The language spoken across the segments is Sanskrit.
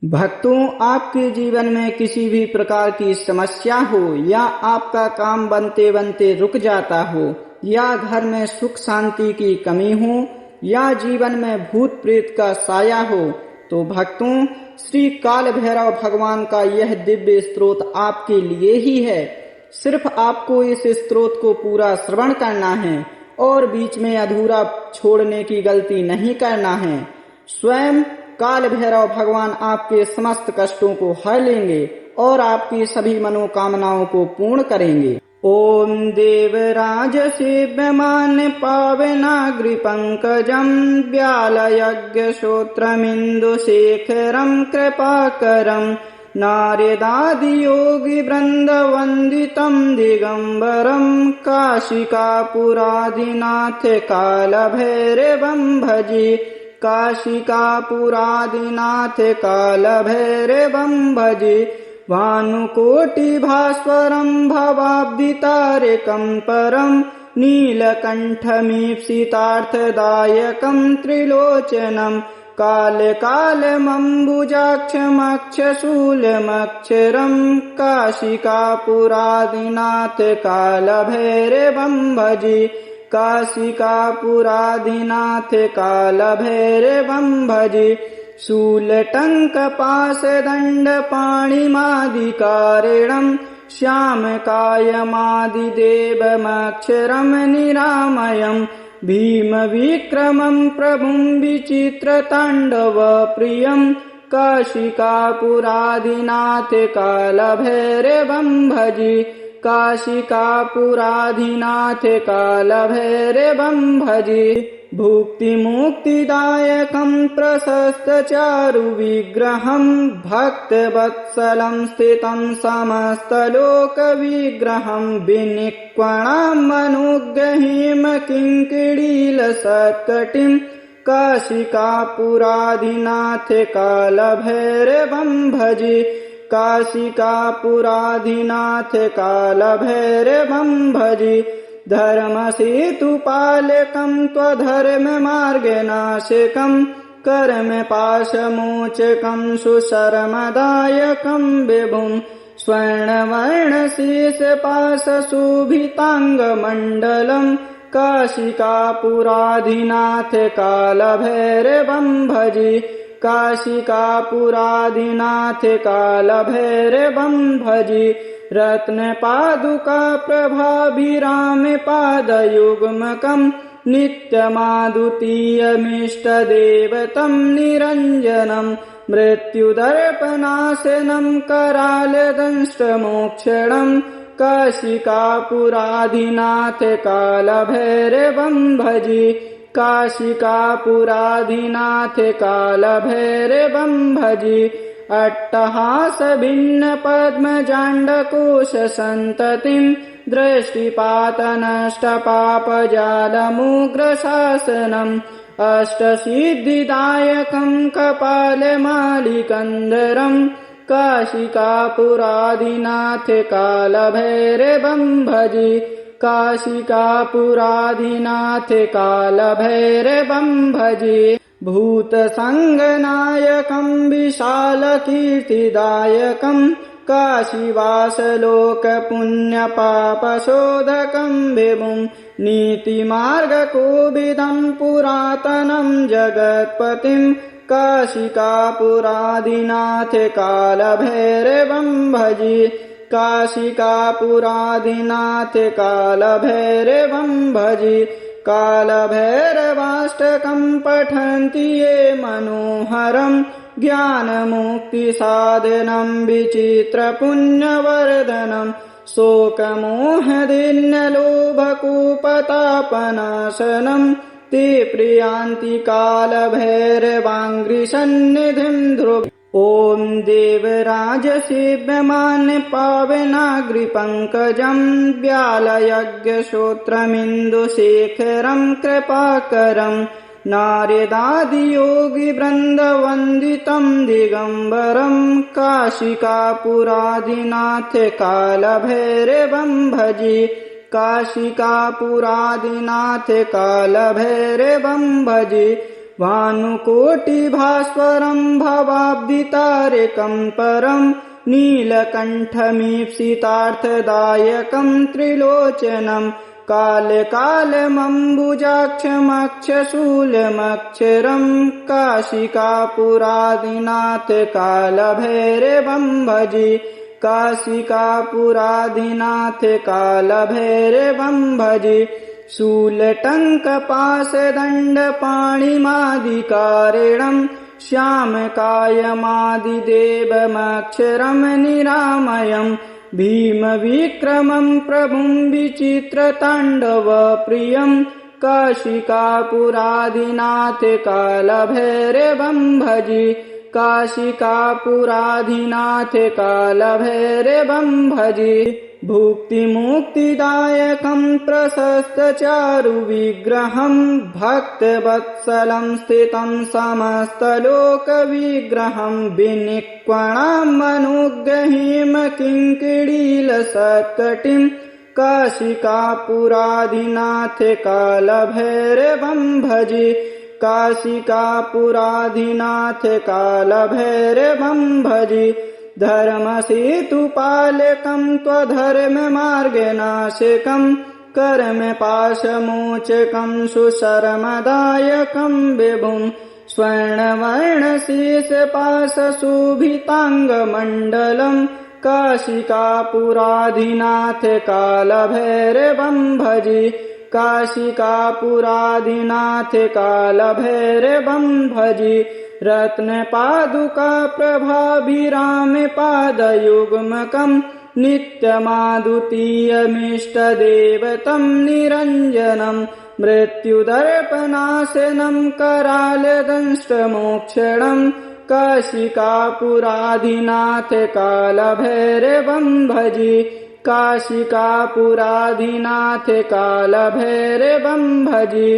भक्तों, आपके जीवन में किसी भी प्रकार की समस्या हो या आपका काम बनते बनते रुक जाता हो या घर में सुख शांति की कमी हो या जीवन में भूत प्रेत का साया हो, तो भक्तों, श्री काल भैरव भगवान का यह दिव्य स्तोत्र आपके लिए ही है। सिर्फ आपको इस स्तोत्र को पूरा श्रवण करना है और बीच में अधूरा छोड़ने की गलती नहीं करना है। स्वयं काल भैरव भगवान आपके समस्त कष्टों को हर लेंगे और आपकी सभी मनोकामनाओं को पूर्ण करेंगे। ओम देवराज सेव्यमान पावनाग्रि पंकजम व्यालयज्ञ श्रोत्रमिंदु शेखरम कृपाकरम नारदादि योगी वृंद वंदितम दिगंबरम काशिकापुराधिनाथ काल भैरवं भजे काशिकापुरादिनाथ काल भैरवं भजे भानुकोटि भास्वरं भवाब्दितारकं परं नीलकण्ठमीप्सितार्थदायकं त्रिलोचनं कालकालमम्बुजाक्षमक्षशूलमक्षरं काशिकापुरादिनाथ काल भैरवं भजे काशिकापुरादिनाथ काल भैरवं भजे शूलटङ्कपाशदण्डपाणिमादिकारिणं श्यामकायमादिदेवमक्षरं निरामयं भीमविक्रमं प्रभुं विचित्रताण्डवप्रियं काशिकापुरादिनाथ काल भैरवं भजे काशिकापुराधिनाथ काल भैरवं भजे भुक्तिमुक्तिदायकं प्रशस्तचारुविग्रहं भक्तवत्सलं स्थितं समस्तलोकविग्रहं विनिक्वणामनुग्रहीं किङ्किणीलसत्कटिं काशिकापुराधिनाथ काल भैरवं भजे काशिकापुराधिनाथ काल भैरवं भजे धर्मसेतुपालकं त्वधर्ममार्गनाशकं कर्मपाशमोचकं सुशर्मदायकं विभुं स्वर्णवर्णशेषपाशशोभिताङ्गमण्डलं काशिकापुराधिनाथ काल भैरवं भजे काशिकापुराधिनाथ काल भैरवं भजे रत्नपादुका प्रभाभिरामपादयुग्मकं नित्यमादुतीयमिष्टदेवतं निरञ्जनं मृत्युदर्पनाशनं करालदंष्ट्रमोक्षणं काशिकापुराधिनाथ काल भैरवं भजे काशिकापुराधिनाथ काल भैरवं भजे अट्टहासभिन्नपद्मजाण्डकोशसन्ततिं दृष्टिपातनष्टपापजालमुग्रशासनम् अष्टसिद्धिदायकं कपालमालिकन्दरं काशिकापुराधिनाथ काल भैरवं भजे काशिकापुराधिनाथ काल भैरवं भजे भूतसङ्गनायकं विशालकीर्तिदायकं काशीवासलोकपुण्यपापशोधकं विभुं नीतिमार्गकोविदं पुरातनं जगत्पतिं काशिकापुराधिनाथ काल भैरवं भजे काशिकापुराधिनाथ काल भैरवं भजे कालभैरवाष्टकं पठन्ति ये मनोहरं ज्ञानमुक्तिसाधनं विचित्रपुण्यवर्धनं शोकमोहदिन्यलोभकूपतापनाशनं ते प्रियान्ति कालभैरवाङ्घ्रिसन्निधिं ध्रुव ओम देवराज सेव्यमान पावनाग्रि पंकजं व्यालयज्ञ श्रोत्रमिंदु शेखरं कृपाकरं नारदादि योगी वृंद वंदितं दिगंबरं काशिकापुराधिनाथ काल भैरवं भजे काशिकापुराधिनाथ काल भैरवं भजे भानुकोटिभास्वरम् भवाब्दितारकम् परम् नीलकण्ठमीप्सितार्थदायकम् त्रिलोचनम् कालकालमम्बुजाक्षमक्षशूलमक्षरम् काशिकापुरादिनाथ कालभैरवम् भजे काशिकापुरादिनाथ कालभैरवम् भजे शूलटङ्कपाशदण्डपाणिमादिकारिणम् श्यामकायमादिदेवमक्षरम् निरामयम् भीमविक्रमम् प्रभुम् विचित्रताण्डवप्रियम् काशिकापुरादिनाथ कालभैरवम् भजे काशिकापुरादिनाथ कालभैरवम् भजे भुक्तिमुक्तिदायकम् प्रशस्तचारुविग्रहम् भक्तवत्सलम् स्थितम् समस्तलोकविग्रहम् विनिक्वणाम् अनुग्रहीम किङ्किणीलसत्कटिम् काशिकापुरादिनाथ कालभैरवम् भजे काशिकापुरादिनाथ कालभैरवम् भजे धर्मसेतुपालकम् त्वधर्ममार्गनाशकम् कर्मपाशमोचकम् सुशर्मदायकम् विभुम् स्वर्णवर्णशेषपाशशोभिताङ्गमण्डलम् काशिकापुरादिनाथ कालभैरवम् भजे काशिकापुरादिनाथ कालभैरवम् भजे रत्नपादुकाप्रभाभिरामपादयुग्मकम् नित्यमादुतीयमिष्टदेवतम् निरञ्जनम् मृत्युदर्पनाशनम् करालदंष्ट्रमोक्षणम् काशिकापुरादिनाथ कालभैरवम् भजे काशिकापुरादिनाथ कालभैरवम् भजे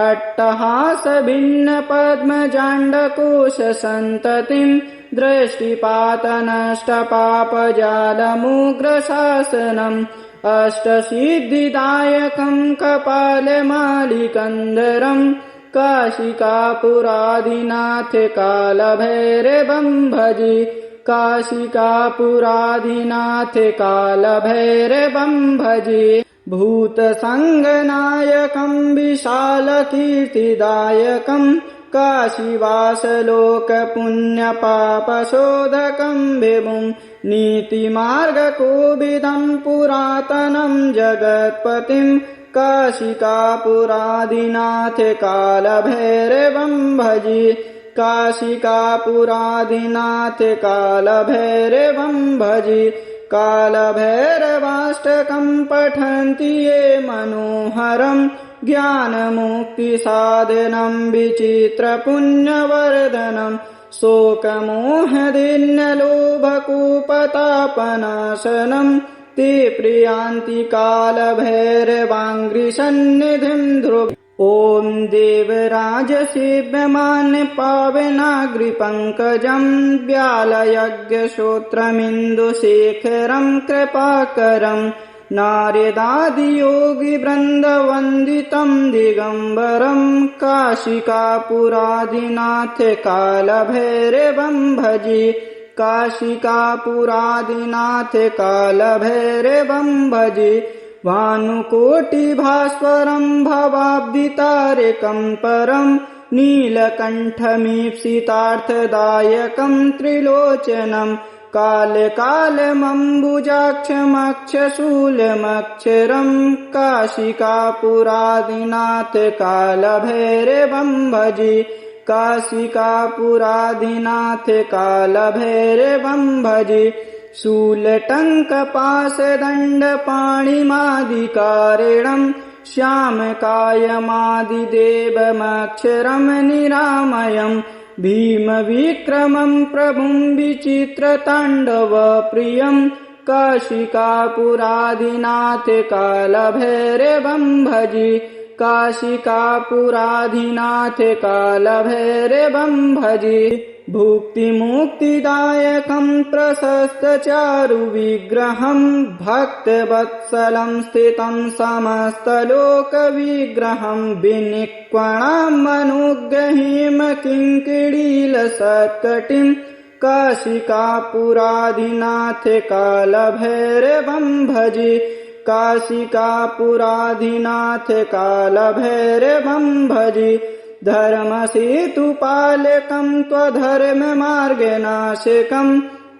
अट्टहासभिन्नपद्मजाण्डकोशसन्ततिम् दृष्टिपातनष्टपापजालमुग्रशासनम् अष्टसिद्धिदायकम् कपालमालिकन्दरम् काशिकापुरादिनाथ कालभैरवम् भजे काशिकापुरादिनाथ कालभैरवम् भजे भूतसङ्गनायकम् विशालकीर्तिदायकम् काशीवासलोकपुण्यपापशोधकम् विभुम् नीतिमार्गकोविदम् पुरातनम् जगत्पतिम् काशिकापुरादिनाथ कालभैरवम् भजे काशिकापुरादिनाथ कालभैरवम् भजे कालभैरवाष्टकम् पठन्ति ये मनोहरम् ज्ञानमुक्तिसाधनम् विचित्रपुण्यवर्धनम् शोकमोहदिन्यलोभकूपतापनाशनम् ते प्रियान्ति कालभैरवाङ्घ्रिसन्निधिम् ध्रुव ॐ देवराजसेव्यमान्य पावनाग्रिपङ्कजम् व्यालयज्ञश्रोत्रमिन्दुशेखरम् कृपाकरम् नारदादियोगिवृन्दवन्दितम् दिगम्बरम् काशिकापुरादिनाथ कालभैरवम् भजे काशिकापुरादिनाथ कालभैरवम् भजे भानुकोटिभास्वरम् भवाब्दितारकम् परम् नीलकण्ठमीप्सितार्थदायकम् त्रिलोचनम् कालकालमम्बुजाक्षमक्षशूलमक्षरम् काशिकापुरादिनाथ कालभैरवम् भजे काशिकापुरादिनाथ कालभैरवम् भजे शूलटङ्कपाशदण्डपाणिमादिकारिणम् श्यामकायमादिदेवमक्षरम् निरामयम् भीमविक्रमम् प्रभुम् विचित्रताण्डवप्रियम् काशिकापुरादिनाथ कालभैरवम् भजे काशिकापुरादिनाथ कालभैरवम् भजे भुक्तिमुक्तिदायकं प्रशस्तचारुविग्रहं भक्तवत्सलं स्थितं समस्तलोकविग्रहं विनिक्वणामनुग्रहीम किङ्किणीलसत्कटिं काशिकापुराधिनाथ कालभैरवं भजे काशिकापुराधिनाथ कालभैरवं भजे धर्मसेतुपालकं त्वधर्ममार्गनाशकं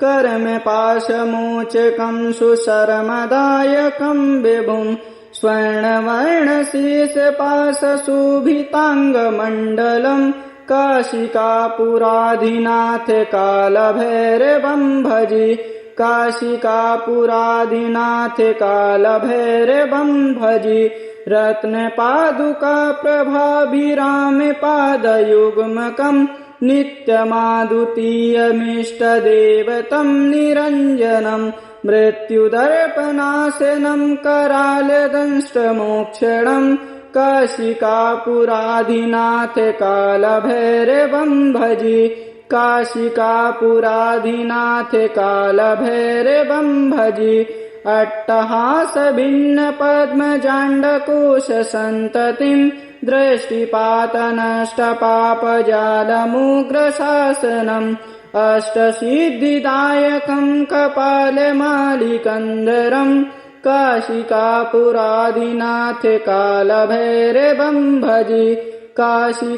कर्मपाशमोचकं सुशर्मदायकं विभुं स्वर्णवर्णशेषपाशशोभिताङ्गमण्डलं काशिकापुराधिनाथ कालभैरवं भजे काशिकापुराधिनाथ कालभैरवं भजे रत्नपादुकाप्रभाभिरामपादयुग्मकं नित्यमादुतीयमिष्टदेवतं निरञ्जनं मृत्युदर्पनाशनं करालदंष्ट्रमोक्षणं काशिकापुराधिनाथ कालभैरवं भजे काशिकापुराधिनाथ कालभैरवं भजे अट्टहासभिन्नपद्मजाण्डकोशसन्ततिं दृष्टिपातनष्टपापजालमुग्रशासनम् अष्टसिद्धिदायकं कपालमालिकन्दरं काशिकापुराधिनाथ कालभैरवं भजे काशिकापुराधिनाथ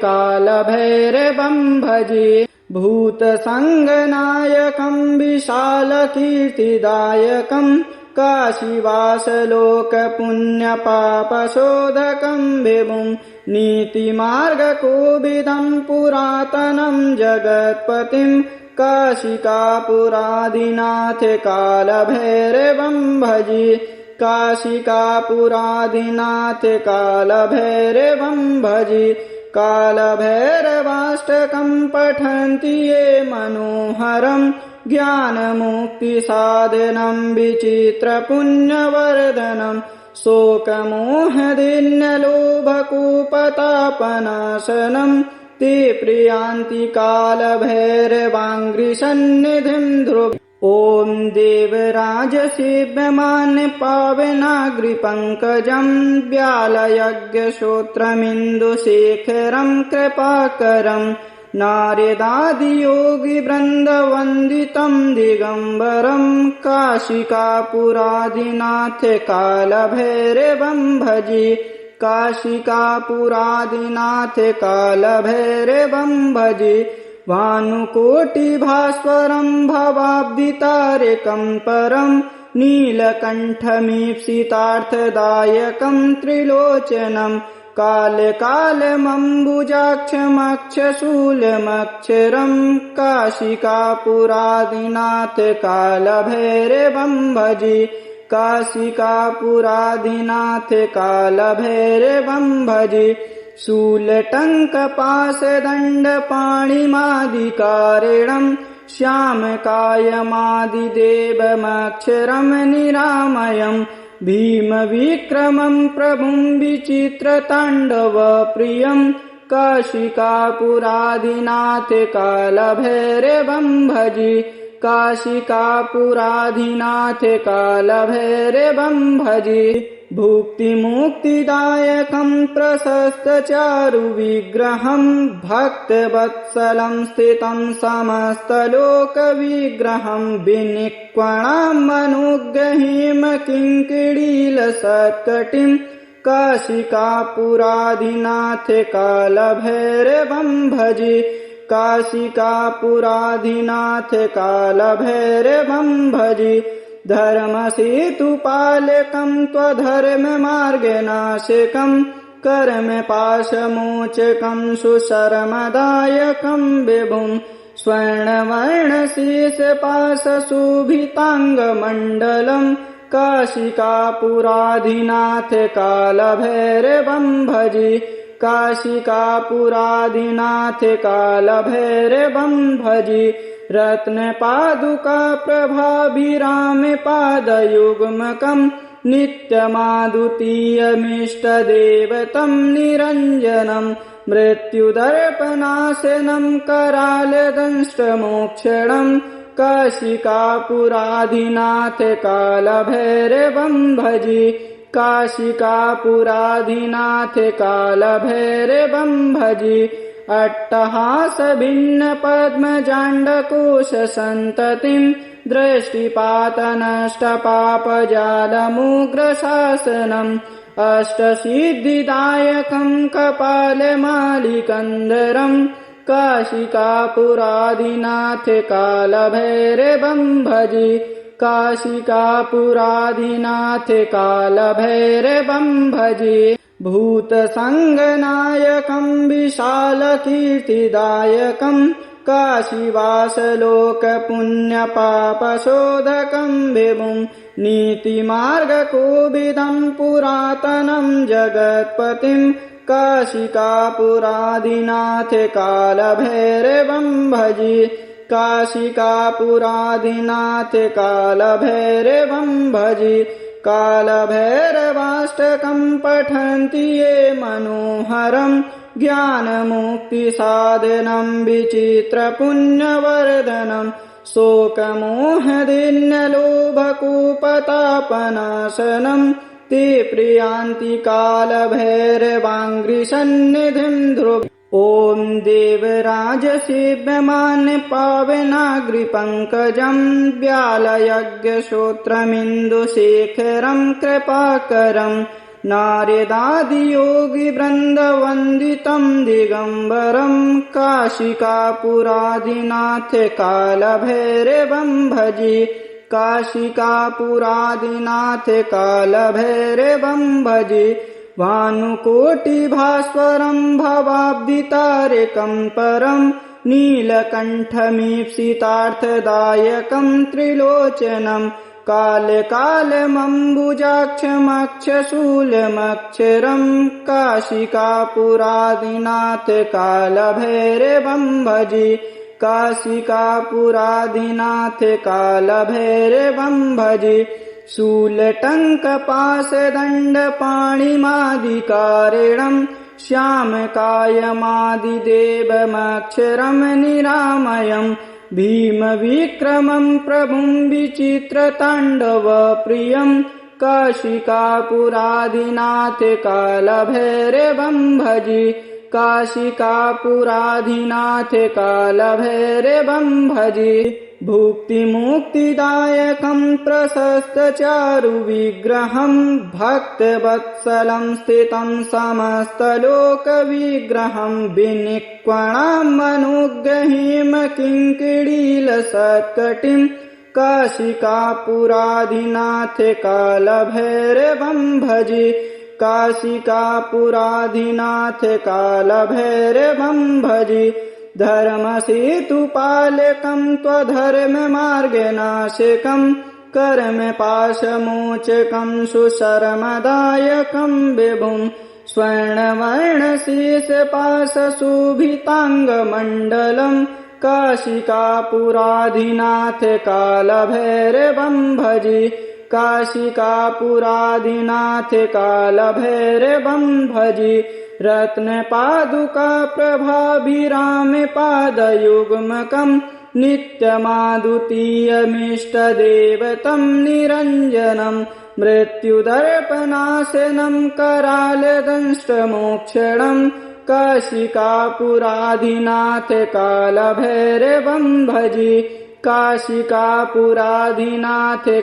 कालभैरवं भजे भूतसङ्गनायकं विशालकीर्तिदायकं काशीवासलोकपुण्यपापशोधकं विभुं नीतिमार्गकोविदं पुरातनं जगत्पतिं काशिकापुराधिनाथ कालभैरवं भजे काशिकापुराधिनाथ कालभैरवं भजे कालभैरवाष्टकं पठन्ति ये मनोहरं ज्ञानमुक्तिसाधनं विचित्रपुण्यवर्धनं शोकमोहदिन्यलोभकूपतापनाशनं ते प्रियान्ति कालभैरवाङ्घ्रिसन्निधिं ध्रुव ॐ देवराजसेव्यमानपावनाग्रिपङ्कजं व्यालयज्ञश्रोत्रमिन्दुशेखरं कृपाकरं नारदादियोगिवृन्दवन्दितं दिगम्बरं काशिकापुराधिनाथ कालभैरवं भजे काशिकापुराधिनाथ कालभैरवं भजे भानुकोटिभास्वरं भवाब्दितारकं परं नीलकण्ठमीप्सितार्थदायकं त्रिलोचनं कालकालमम्बुजाक्षमक्षशूलमक्षरं काशिकापुराधिनाथ कालभैरवं भजे काशिकापुराधिनाथ कालभैरवं भजे शूलटङ्कपाशदण्डपाणिमादिकारिणं श्यामकायमादिदेवमक्षरं निरामयं भीमविक्रमं प्रभुं विचित्रताण्डवप्रियं काशिकापुराधिनाथ कालभैरवं भजे काशिकापुराधिनाथ कालभैरवं भजे भुक्तिमुक्तिदायकं प्रशस्तचारुविग्रहं भक्तवत्सलं स्थितं समस्तलोकविग्रहं विनिक्वणामनुग्रहीम किङ्किणीलसत्कटिं काशिकापुराधिनाथ कालभैरवं भजे काशिकापुराधिनाथ कालभैरवं भजे धर्मसेतुपालकं त्वधर्ममार्गनाशकं कर्मपाशमोचकं सुशर्मदायकं विभुं स्वर्णवर्णशेषपाशशोभिताङ्गमण्डलं काशिकापुराधिनाथ कालभैरवं भजे काशिकापुराधिनाथ कालभैरवं भजे रत्नपादुकाप्रभाभिरामपादयुग्मकं नित्यमादुतीयमिष्टदेवतं निरञ्जनं मृत्युदर्पनाशनं करालदंष्ट्रमोक्षणम् काशिकापुराधिनाथ कालभैरवं भजे काशिकापुराधिनाथ कालभैरवं भजे अट्टहास भिन्न पद्मजाण्डकोश सन्ततिं दृष्टिपात नष्ट पापजालमुग्रशासनम् अष्टसिद्धिदायकं कपालमालिकन्दरम् काशिकापुराधिनाथ कालभैरवं भजे काशिकापुराधिनाथ कालभैरवं भजे भूतसङ्गनायकं विशालकीर्तिदायकं काशीवासलोकपुण्यपापशोधकं विभुं नीतिमार्गकोविदं पुरातनं जगत्पतिं काशिकापुराधिनाथ कालभैरवं भजे काशिकापुराधिनाथ कालभैरवं भजे कालभैरवाष्टकं पठन्ति ये मनोहरं ज्ञानमुक्तिसाधनं विचित्रपुण्यवर्धनं शोकमोहदिन्यलोभकूपतापनाशनं ते प्रियान्ति कालभैरवाङ्घ्रिसन्निधिं ध्रुव ॐ देवराजसेव्यमान्य पावनाग्रिपङ्कजं व्यालयज्ञश्रोत्रमिन्दुशेखरं कृपाकरं नारदादियोगिवृन्दवन्दितं दिगम्बरं काशिकापुराधिनाथ कालभैरवं भजे काशिकापुराधिनाथ कालभैरवं भजे भानुकोटिभास्वरं भवाब्दितारकं परं नीलकण्ठमीप्सितार्थदायकं त्रिलोचनं कालकालमम्बुजाक्षमक्षशूलमक्षरं काशिकापुराधिनाथ कालभैरवं भजे काशिकापुराधिनाथ कालभैरवं भजे शूलटङ्कपाशदण्डपाणिमादिकारिणं श्यामकायमादिदेवमक्षरं निरामयं भीमविक्रमं प्रभुं विचित्रताण्डवप्रियं काशिकापुराधिनाथ कालभैरवं भजे काशिकापुराधिनाथ कालभैरवं भजे भुक्तिमुक्तिदायकं प्रशस्तचारुविग्रहं भक्तवत्सलं स्थितं समस्तलोकविग्रहं विनिक्वणामनुग्रहीम किङ्किणीलसत्कटिं काशिकापुराधिनाथ कालभैरवं भजे काशिकापुराधिनाथ कालभैरवं भजे धर्मसेतुपालकं त्वधर्ममार्गनाशकं कर्मपाशमोचकं सुशर्मदायकं विभुं स्वर्णवर्णशेषपाशशोभिताङ्गमण्डलं काशिकापुराधिनाथ कालभैरवं भजे काशिकापुराधिनाथ कालभैरवं भजे रत्नपादुकाप्रभाभिरामपादयुग्मकं नित्यमादुतीयमिष्टदेवतं निरञ्जनं मृत्युदर्पनाशनं करालदंष्ट्रमोक्षणं काशिकापुराधिनाथ कालभैरवं भजे काशिकापुराधिनाथ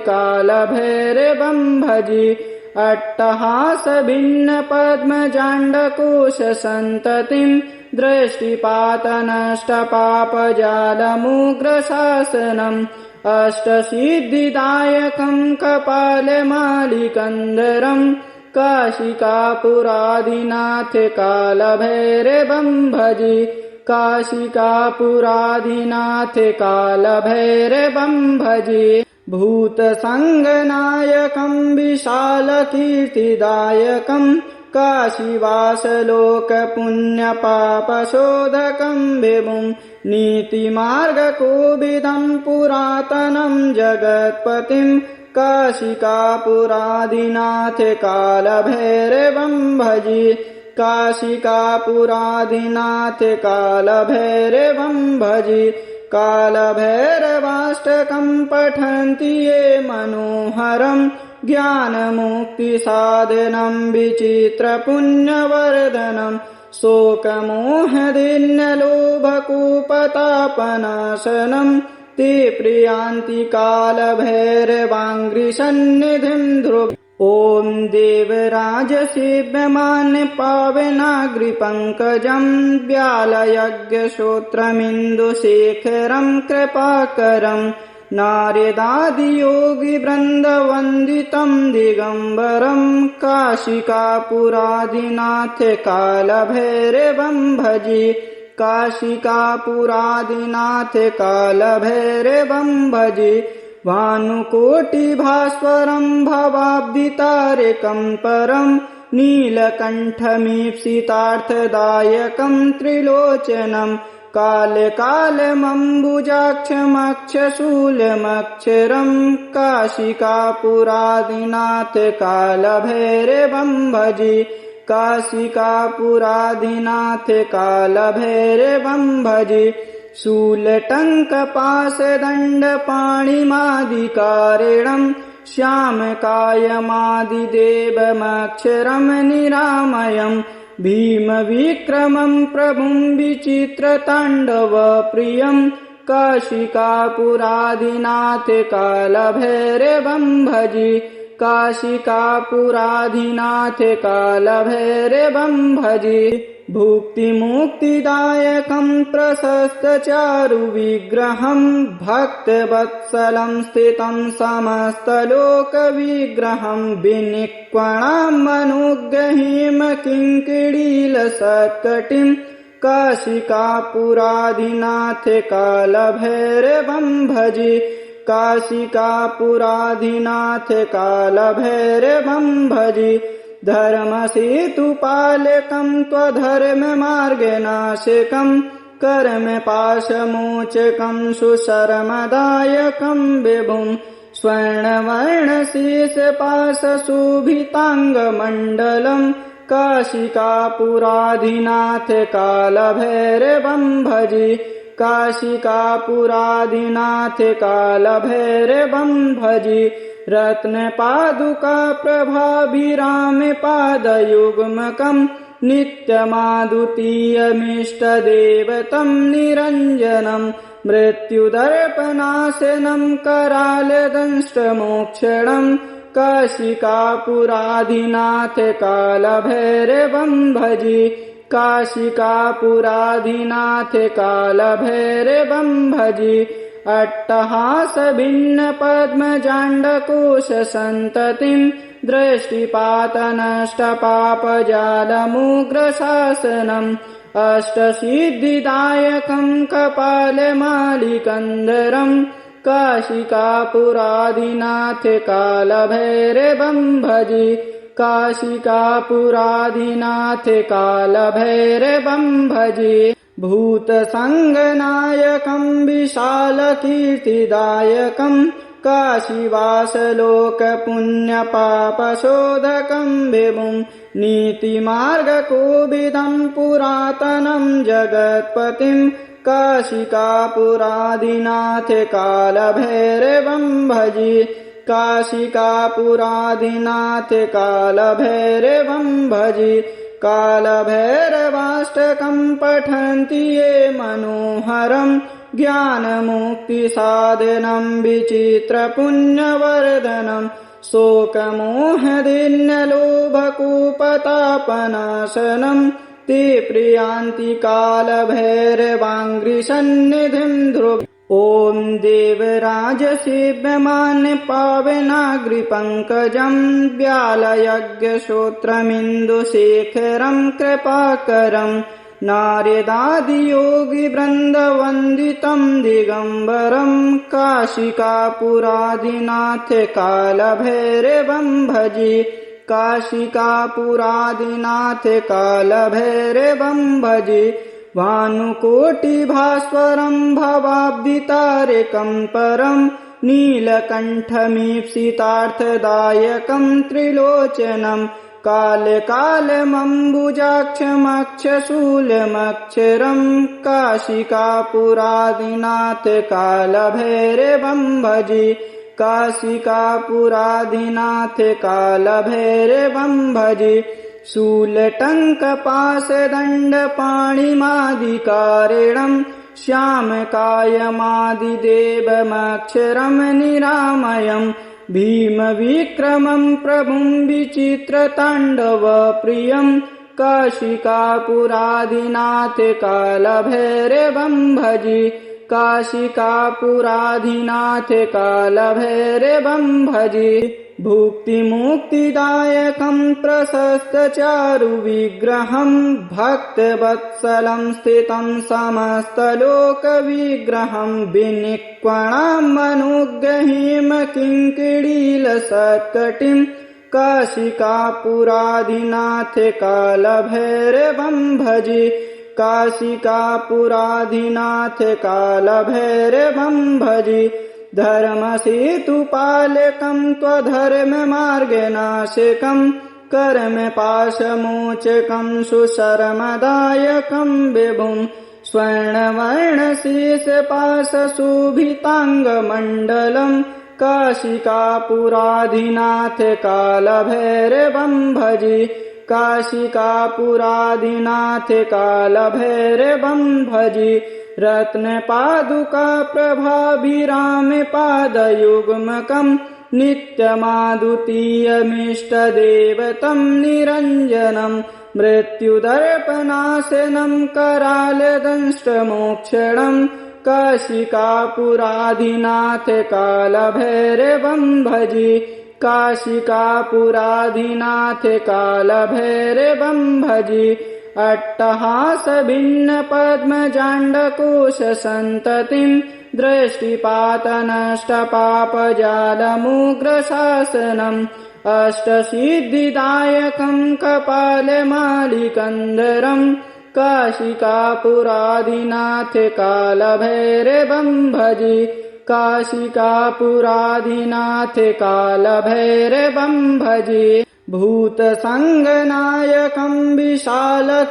कालभैरवं भजे अट्टहास भिन्न पद्मजाण्डकोश सन्ततिं दृष्टिपात नष्ट पापजालमुग्रशासनम् अष्टसिद्धिदायकं कपालमालिकन्दरं काशिकापुराधिनाथ कालभैरवं भजे काशिकापुराधिनाथ कालभैरवं भजे भूतसङ्गनायकं विशालकीर्तिदायकं काशीवासलोकपुण्यपापशोधकं विभुं नीतिमार्गकोविदं पुरातनं जगत्पतिं काशिकापुराधिनाथ कालभैरवं भजे काशिकापुरादिनाथ कालभैरवं भजे। कालभैरवाष्टकं पठन्ति ये मनोहरं ज्ञानमुक्तिसाधनं विचित्रपुण्यवर्धनं शोकमोहदिन्यलोभकूपतापनाशनं ते प्रियान्ति कालभैरवाङ्घ्रिसन्निधिं ध्रुव। ॐ देवराजसेव्यमान्य पावनाग्रिपङ्कजं व्यालयज्ञश्रोत्रमिन्दुशेखरं कृपाकरं नारदादियोगिवृन्दवन्दितं दिगम्बरं काशिकापुरादिनाथ कालभैरवं भजे। काशिकापुरादिनाथ कालभैरवं भजे। भानुकोटिभास्वरं भवाब्दितारकं परं नीलकण्ठमीप्सितार्थदायकं त्रिलोचनं कालकालमम्बुजाक्षमक्षशूलमक्षरं काशिकापुरादिनाथ कालभैरवं भजे। काशिकापुरादिनाथ कालभैरवं भजे। शूलटङ्कपाशदण्डपाणिमादिकारिणं श्यामकायमादिदेवमक्षरं निरामयं भीमविक्रमं प्रभुं विचित्रताण्डवप्रियं काशिकापुरादिनाथ कालभैरवं भजे। काशिकापुरादिनाथ कालभैरवं भजे। भुक्तिमुक्तिदायकं प्रशस्तचारुविग्रहं भक्तवत्सलं स्थितं समस्तलोकविग्रहं विनिक्वणामनुग्रहीम किङ्किणीलसत्कटिं काशिकापुरादिनाथ कालभैरवं भजे। काशिकापुरादिनाथ कालभैरवं भजे। धर्मसेतुपालकं त्वधर्ममार्गनाशकं कर्मपाशमोचकं सुशर्मदायकं विभुं स्वर्णवर्णशेषपाशशोभिताङ्गमण्डलं काशिकापुरादिनाथ कालभैरवं भजे। काशिकापुरादिनाथ कालभैरवं भजे। रत्नपादुकाप्रभाभिरामपादयुग्मकं नित्यमादुतीयमिष्टदेवतं निरञ्जनं मृत्युदर्पनाशनं करालदंष्ट्रमोक्षणं काशिकापुरादिनाथ कालभैरवं भजे। काशिकापुरादिनाथ कालभैरवं भजे। अट्टहासभिन्नपद्मजाण्डकोशसन्ततिं दृष्टिपातनष्टपापजालमुग्रशासनम् अष्टसिद्धिदायकं कपालमालिकन्धरं काशिकापुरादिनाथ कालभैरवं भजे। काशिकापुरादिनाथ कालभैरवं भजे। भूतसङ्गनायकं विशालकीर्तिदायकं काशीवासलोकपुण्यपापशोधकं विभुं नीतिमार्गकोविदं पुरातनं जगत्पतिं काशिकापुरादिनाथ कालभैरवं भजे। काशिकापुरादिनाथ कालभैरवं भजे। कालभैरवाष्टकं पठन्ति ये मनोहरं ज्ञानमुक्तिसाधनं विचित्रपुण्यवर्धनं शोकमोहदिन्यलोभकूपतापनाशनं ते प्रियान्ति कालभैरवाङ्घ्रिसन्निधिं ध्रुव। ॐ देवराजसेव्यमान्य पावनाग्रिपङ्कजं व्यालयज्ञश्रोत्रमिन्दुशेखरं कृपाकरं नारदादियोगिवृन्दवन्दितं दिगम्बरं काशिकापुरादिनाथ कालभैरवं भजे। काशिकापुरादिनाथ कालभैरवं भजे। भानुकोटिभास्वरं भवाब्दितारकं परं नीलकण्ठमीप्सितार्थदायकं त्रिलोचनं कालकालमम्बुजाक्षमक्षशूलमक्षरम् काशिकापुरादिनाथ कालभैरवं भजे काशिकापुरादिनाथ कालभैरवं भजे शूलटङ्कपाशदण्डपाणिमादिकारिणम् श्यामकायमादिदेवमक्षरम् निरामयम् भीमविक्रमं प्रभुं विचित्रताण्डवप्रियम् काशिकापुरादिनाथ कालभैरवं भजे काशिकापुरादिनाथ कालभैरवं भजे भुक्तिमुक्तिदायकं प्रशस्तचारुविग्रहं भक्तवत्सलं स्थितं समस्तलोकविग्रहं विनिक्वणामनुग्रहीम किङ्किणीलसत्कटिं काशिकापुरादिनाथ कालभैरवं भजे काशिकापुरादिनाथ कालभैरवं भजे धर्मसेतुपालकं त्वधर्ममार्गनाशकं कर्मपाशमोचकं सुशर्मदायकं विभुं स्वर्णवर्णशेषपाशशोभिताङ्गमण्डलं काशिकापुरादिनाथ कालभैरवं भजे काशिकापुरादिनाथ कालभैरवं भजे रत्नपादुकाप्रभाभिरामपादयुग्मकं नित्यमादुतीयमिष्टदेवतं निरञ्जनं मृत्युदर्पनाशनं करालदंष्ट्रमोक्षणं काशिकापुरादिनाथ कालभैरवं भजे काशिकापुरादिनाथ कालभैरवं भजे अट्टहासभिन्नपद्मजाण्डकोशसन्ततिं दृष्टिपातनष्टपापजालमुग्रशासनम् अष्टसिद्धिदायकं कपालमालिकन्धरं काशिकापुरादिनाथ कालभैरवं भजे काशिकापुरादिनाथ कालभैरवं भजे भूतसङ्गनायकं विशालकीर्तिदायकं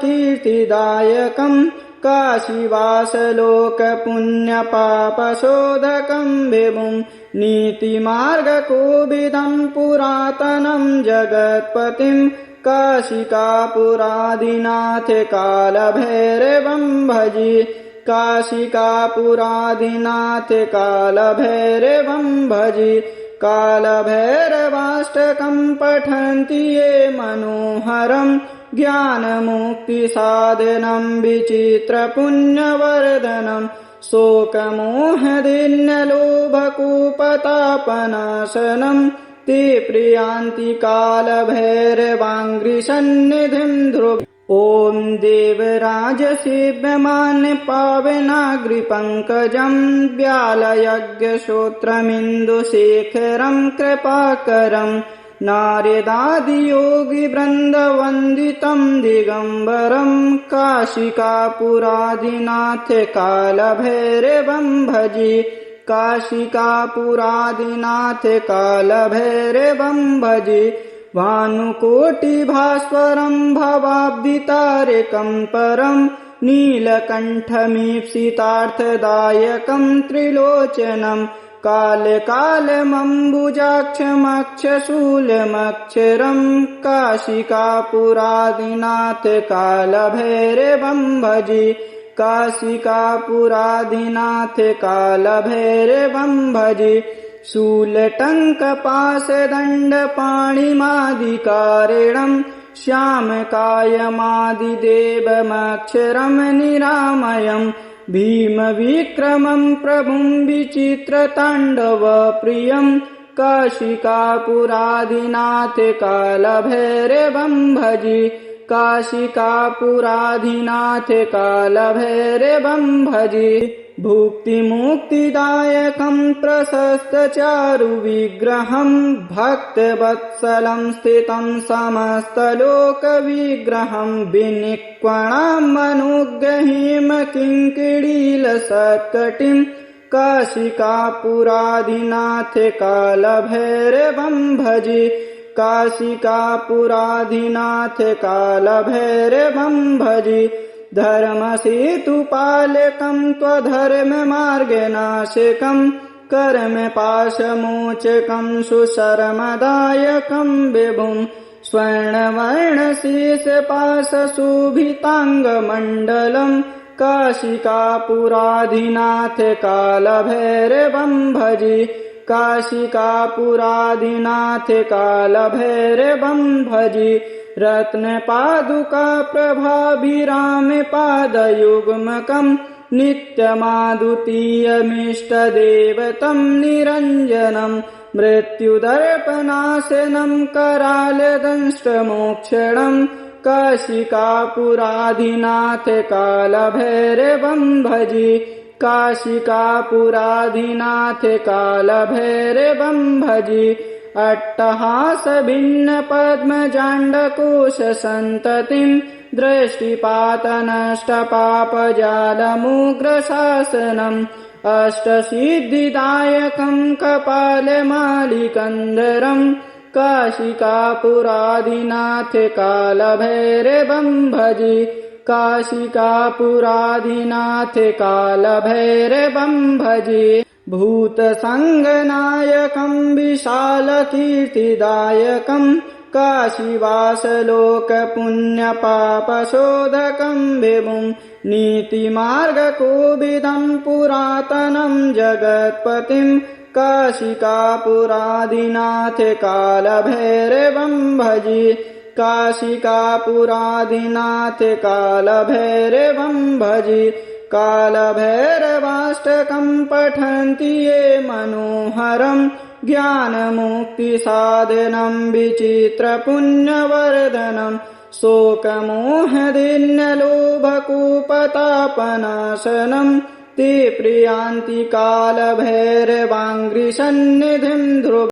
काशीवासलोकपुण्यपापशोधकं विभुं नीतिमार्गकोविदं पुरातनं जगत्पतिं काशिकापुरादिनाथ कालभैरवं भजे काशिकापुरादिनाथ कालभैरवं भजे कालभैरवाष्टकं पठन्ति ये मनोहरं ज्ञानमुक्तिसाधनं विचित्रपुण्यवर्धनं शोकमोहदिन्यलोभकूपतापनाशनं ते प्रियान्ति कालभैरवाङ्घ्रिसन्निधिं ध्रुव ॐ देवराजसेव्यमानपावनाग्रिपङ्कजं व्यालयज्ञश्रोत्रमिन्दुशेखरं कृपाकरं नारदादियोगिवृन्दवन्दितं दिगम्बरं काशिकापुरादिनाथ कालभैरवं भजे काशिकापुरादिनाथ कालभैरवं भजे भानुकोटिभास्वरं भवाब्दितारकं परं नीलकण्ठमीप्सितार्थदायकं त्रिलोचनं कालकालमम्बुजाक्षमक्षशूलमक्षरं काशिकापुरादिनाथ कालभैरवं भजे काशिकापुरादिनाथ कालभैरवं भजे शूलटङ्कपाशदण्डपाणिमादिकारिणम् श्यामकायमादिदेवमक्षरम् निरामयम् भीमविक्रमं प्रभुं विचित्रताण्डवप्रियम् काशिकापुरादिनाथ कालभैरवं भजे काशिकापुरादिनाथ कालभैरवं भजे भुक्तिमुक्तिदायकं प्रशस्तचारुविग्रहं भक्तवत्सलं स्थितं समस्तलोकविग्रहं विनिक्वणामनुग्रहीम किङ्किणीलसत्कटिं काशिकापुरादिनाथ कालभैरवं भजे काशिकापुराधिनाथ कालभैरवं भजे। धर्मसेतुपालकं त्वधर्ममार्गनाशकं कर्मपाशमोचकं सुशर्मदायकं विभुं स्वर्णवर्णशेषपाशशोभिताङ्गमण्डलं काशिकापुराधिनाथ कालभैरवं भजे। काशिकापुराधिनाथ कालभैरवं भजे। रत्नपादुकाप्रभाभिरामपादयुग्मकं नित्यमादुतीयमिष्टदेवतं निरञ्जनं मृत्युदर्पनाशनं करालदंष्ट्रमोक्षणं काशिकापुराधिनाथ कालभैरवं भजे। काशिकापुराधिनाथ कालभैरवं भजे। अट्टहासभिन्नपद्मजाण्डकोशसन्ततिं दृष्टिपातनष्टपापजालमुग्रशासनम् अष्टसिद्धिदायकं कपालमालिकन्धरं काशिकापुराधिनाथ कालभैरवं भजे। काशिकापुराधिनाथ कालभैरवं भजे। भूतसङ्गनायकं विशालकीर्तिदायकं काशीवासलोकपुण्यपापशोधकं विभुं नीतिमार्गकोविदं पुरातनं जगत्पतिं काशिकापुराधिनाथ कालभैरवं भजे। काशिकापुराधिनाथ कालभैरवं भजे। कालभैरवाष्टकं पठन्ति ये मनोहरं ज्ञानमुक्तिसाधनं विचित्रपुण्यवर्धनं शोकमोहदिन्यलोभकूपतापनाशनं ते प्रियान्ति कालभैरवाङ्घ्रिसन्निधिं ध्रुवम्।